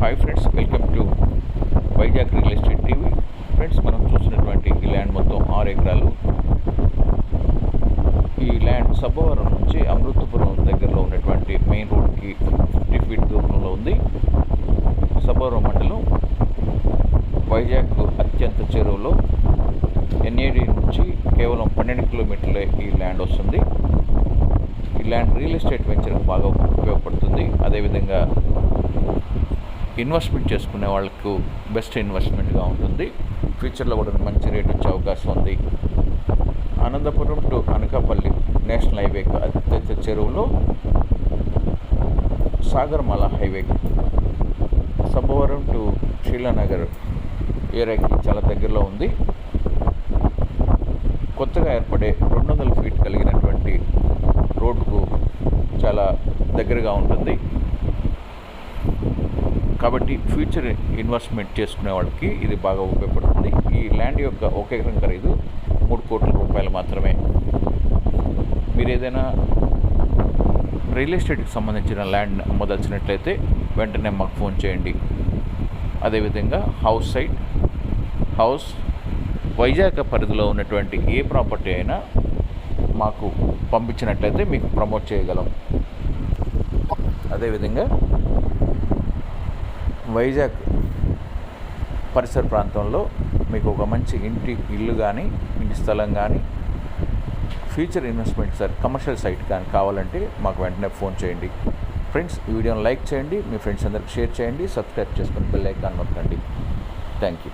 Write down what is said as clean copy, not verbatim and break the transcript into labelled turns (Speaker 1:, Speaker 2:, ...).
Speaker 1: Hi friends, welcome to Vizag real estate TV. Friends, మనం చూసినటువంటి ఈ ల్యాండ్ మొత్తం 6 ఎకరాలు. ఈ ల్యాండ్ సబ్బవరం నుంచి అమృతపురం దగ్గరలో ఉన్నటువంటి మెయిన్ రోడ్కి 50 ఫీట్ దూరంలో ఉంది. సబ్బవరం మండలం వైజాగ్ అత్యంత చెరువులో ఎన్ఏడి నుంచి కేవలం 12 కిలోమీటర్లే ఈ ల్యాండ్ వస్తుంది. ఈ ల్యాండ్ రియల్ ఎస్టేట్ వెంచర్కి బాగా ఉపయోగపడుతుంది. అదేవిధంగా ఇన్వెస్ట్మెంట్ చేసుకునే వాళ్ళకు బెస్ట్ ఇన్వెస్ట్మెంట్గా ఉంటుంది. ఫ్యూచర్లో కూడా మంచి రేట్ వచ్చే అవకాశం ఉంది. అనంతపురం టు అనకాపల్లి నేషనల్ హైవేకి అత్యంత చెరువులో సాగర్మాల హైవేకి సబ్బవరం టు శీలానగర్ ఏరియాకి చాలా దగ్గరలో ఉంది. కొత్తగా ఏర్పడే 200 ఫీట్ కలిగినటువంటి రోడ్డుకు చాలా దగ్గరగా ఉంటుంది. కాబట్టి ఫ్యూచర్ ఇన్వెస్ట్మెంట్ చేసుకునే వాళ్ళకి ఇది బాగా ఉపయోగపడుతుంది. ఈ ల్యాండ్ యొక్క 1 ఎకరం ఖరీదు 3 కోట్ల రూపాయలు మాత్రమే. మీరు ఏదైనా రియల్ ఎస్టేట్కి సంబంధించిన ల్యాండ్ అమ్మదలిచినట్లయితే వెంటనే మాకు ఫోన్ చేయండి. అదేవిధంగా హౌస్ వైజాగ్ పరిధిలో ఉన్నటువంటి ఏ ప్రాపర్టీ అయినా మాకు పంపించినట్లయితే మీకు ప్రమోట్ చేయగలం. అదేవిధంగా వైజాగ్ పరిసర ప్రాంతంలో మీకు ఒక మంచి ఇల్లు కానీ ఇంటి స్థలం కానీ ఫ్యూచర్ ఇన్వెస్ట్మెంట్ కమర్షియల్ సైట్ కానీ కావాలంటే మాకు వెంటనే ఫోన్ చేయండి. ఫ్రెండ్స్, ఈ వీడియోని లైక్ చేయండి, మీ ఫ్రెండ్స్ అందరికి షేర్ చేయండి, సబ్స్క్రైబ్ చేసుకుని బెల్ ఐకాన్ నొక్కండి. Thank you.